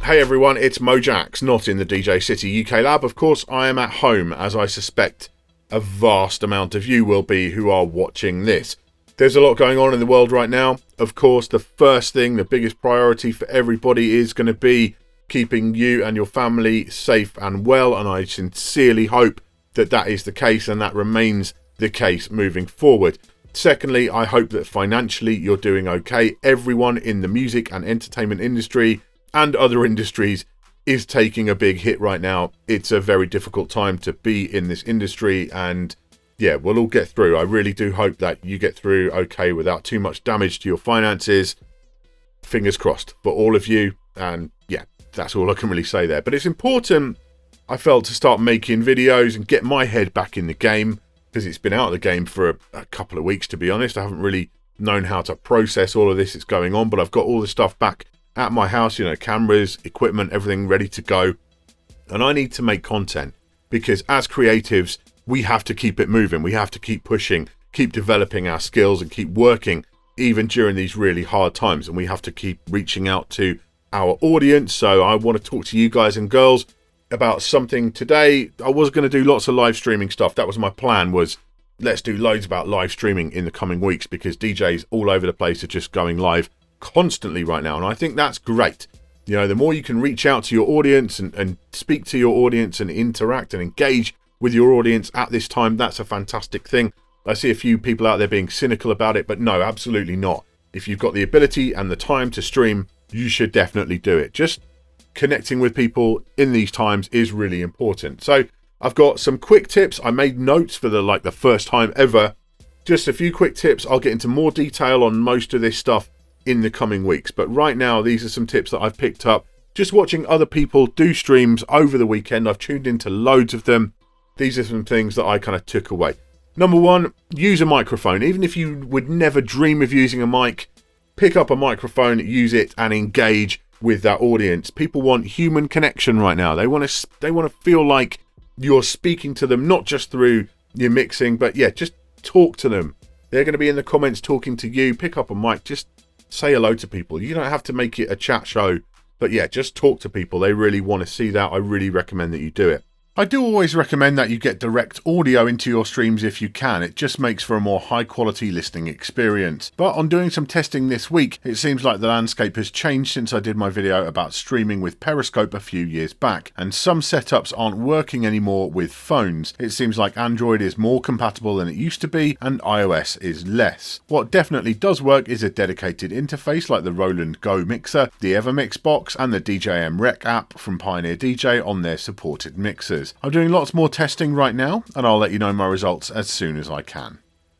Hey everyone, it's Mojaxx, not in the DJ City UK lab. Of course, I am at home, as I suspect a vast amount of you will be who are watching this. There's a lot going on in the world right now. Of course, the first thing, the biggest priority for everybody is going to be keeping you and your family safe and well, and I sincerely hope that that is the case and that remains the case moving forward. Secondly, I hope that financially you're doing okay. Everyone in the music and entertainment industry and other industries is taking a big hit right now. It's a very difficult time to be in this industry, and yeah, we'll all get through. I really do hope that you get through okay without too much damage to your finances. Fingers crossed for all of you, and yeah, that's all I can really say there. But it's important, I felt, to start making videos and get my head back in the game, because it's been out of the game for a couple of weeks, to be honest. I haven't really known how to process all of this that's going on, but I've got all the stuff back at my house, you know, cameras, equipment, everything ready to go. And I need to make content because as creatives, we have to keep it moving. We have to keep pushing, keep developing our skills and keep working even during these really hard times. And we have to keep reaching out to our audience. So I want to talk to you guys and girls about something today. I was going to do lots of live streaming stuff. That was my plan, was let's do loads about live streaming in the coming weeks, because DJs all over the place are just going live constantly right now, and I think that's great. You know, the more you can reach out to your audience and speak to your audience and interact and engage with your audience at this time, that's a fantastic thing. I see a few people out there being cynical about it, but no, absolutely not. If you've got the ability and the time to stream, you should definitely do it. Just connecting with people in these times is really important. So I've got some quick tips. I made notes for the first time ever. Just a few quick tips. I'll get into more detail on most of this stuff in the coming weeks, but right now these are some tips that I've picked up just watching other people do streams over the weekend. I've tuned into loads of them. These are some things that I kind of took away. Number one, use a microphone. Even if you would never dream of using a mic, pick up a microphone, use it, and engage with that audience. People want human connection right now. They want to feel like you're speaking to them, not just through your mixing, but yeah, just talk to them. They're going to be in the comments talking to you. Pick up a mic, just say hello to people. You don't have to make it a chat show, but yeah, just talk to people. They really want to see that. I really recommend that you do it. I do always recommend that you get direct audio into your streams if you can. It just makes for a more high quality listening experience. But on doing some testing this week, it seems like the landscape has changed since I did my video about streaming with Periscope a few years back, and some setups aren't working anymore with phones. It seems like Android is more compatible than it used to be, and iOS is less. What definitely does work is a dedicated interface like the Roland Go mixer, the Evermix box, and the DJM Rec app from Pioneer DJ on their supported mixers. I'm doing lots more testing right now, and I'll let you know my results as soon as I can.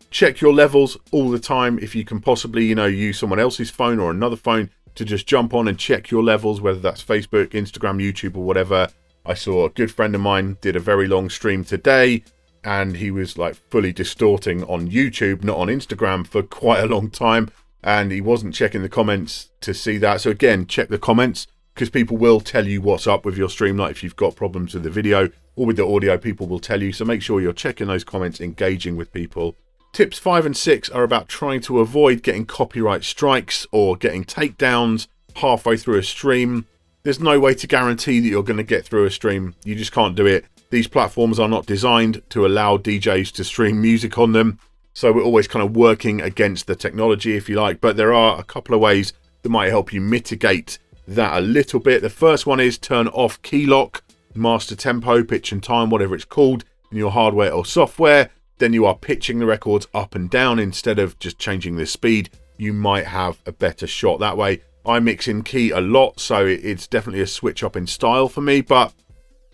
Check your levels all the time. If you can possibly, use someone else's phone or another phone to just jump on and check your levels, whether that's Facebook, Instagram, YouTube, or whatever. I saw a good friend of mine did a very long stream today, and he was like fully distorting on YouTube, not on Instagram, for quite a long time, and he wasn't checking the comments to see that. So again, check the comments, because people will tell you what's up with your stream. Like if you've got problems with the video or with the audio, people will tell you. So make sure you're checking those comments, engaging with people. Tips 5 and 6 are about trying to avoid getting copyright strikes or getting takedowns halfway through a stream. There's no way to guarantee that you're going to get through a stream. You just can't do it. These platforms are not designed to allow DJs to stream music on them. So we're always kind of working against the technology, if you like. But there are a couple of ways that might help you mitigate that a little bit. The first one is turn off key lock, master tempo, pitch and time, whatever it's called, in your hardware or software. Then you are pitching the records up and down instead of just changing the speed. You might have a better shot that way. I mix in key a lot, so it's definitely a switch up in style for me, but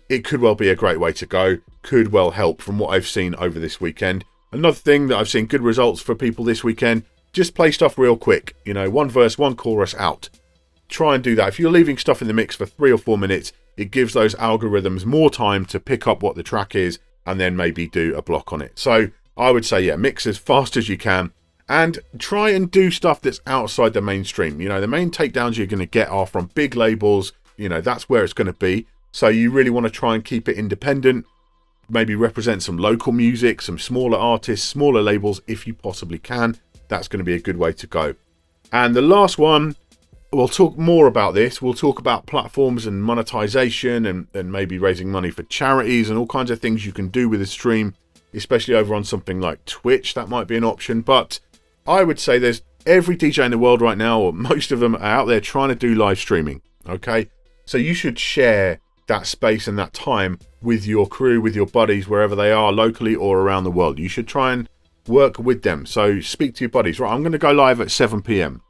it could well be a great way to go. Could well help from what I've seen over this weekend. Another thing that I've seen good results for people this weekend, just play stuff real quick. One verse, one chorus, out. Try and do that. If you're leaving stuff in the mix for 3 or 4 minutes, it gives those algorithms more time to pick up what the track is and then maybe do a block on it. So I would say, yeah, mix as fast as you can and try and do stuff that's outside the mainstream. The main takedowns you're going to get are from big labels. That's where it's going to be. So you really want to try and keep it independent, maybe represent some local music, some smaller artists, smaller labels if you possibly can. That's going to be a good way to go. And the last one, we'll talk more about this. We'll talk about platforms and monetization and maybe raising money for charities and all kinds of things you can do with a stream, especially over on something like Twitch. That might be an option. But I would say there's every DJ in the world right now, or most of them, are out there trying to do live streaming. Okay, so you should share that space and that time with your crew, with your buddies, wherever they are, locally or around the world. You should try and work with them. So speak to your buddies. Right, I'm going to go live at 7 p.m.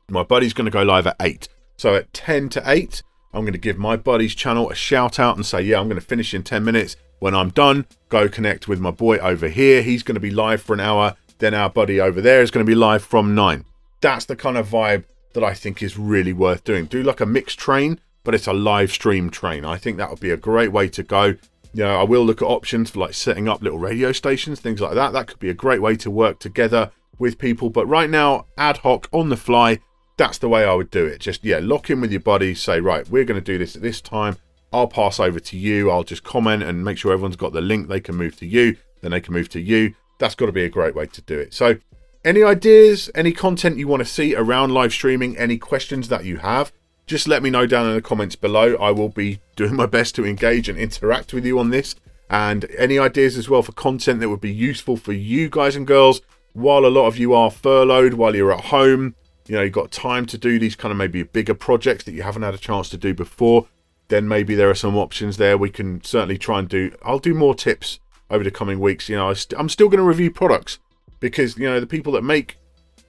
My buddy's going to go live at 8. So at 10 to 8, I'm going to give my buddy's channel a shout out and say, yeah, I'm going to finish in 10 minutes. When I'm done, go connect with my boy over here. He's going to be live for an hour. Then our buddy over there is going to be live from 9. That's the kind of vibe that I think is really worth doing. Do like a mixed train, but it's a live stream train. I think that would be a great way to go. You know, I will look at options for like setting up little radio stations, things like that. That could be a great way to work together with people. But right now, ad hoc, on the fly, that's the way I would do it. Just, yeah, lock in with your buddies. Say, right, we're going to do this at this time. I'll pass over to you. I'll just comment and make sure everyone's got the link. They can move to you. Then they can move to you. That's got to be a great way to do it. So any ideas, any content you want to see around live streaming, any questions that you have, just let me know down in the comments below. I will be doing my best to engage and interact with you on this. And any ideas as well for content that would be useful for you guys and girls while a lot of you are furloughed, while you're at home. You know, you've got time to do these kind of maybe bigger projects that you haven't had a chance to do before. Then maybe there are some options there we can certainly try and do. I'll do more tips over the coming weeks. You know, I'm still going to review products because, you know, the people that make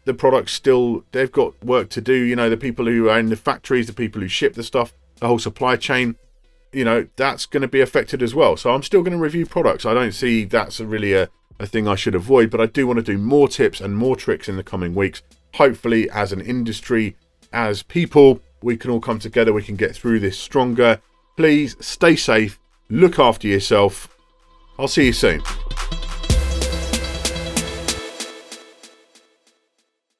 the products still, they've got work to do. You know, the people who are in the factories, the people who ship the stuff, the whole supply chain, you know, that's going to be affected as well. So I'm still going to review products. I don't see that's really a thing I should avoid, but I do want to do more tips and more tricks in the coming weeks. Hopefully, as an industry, as people, we can all come together. We can get through this stronger. Please stay safe. Look after yourself. I'll see you soon.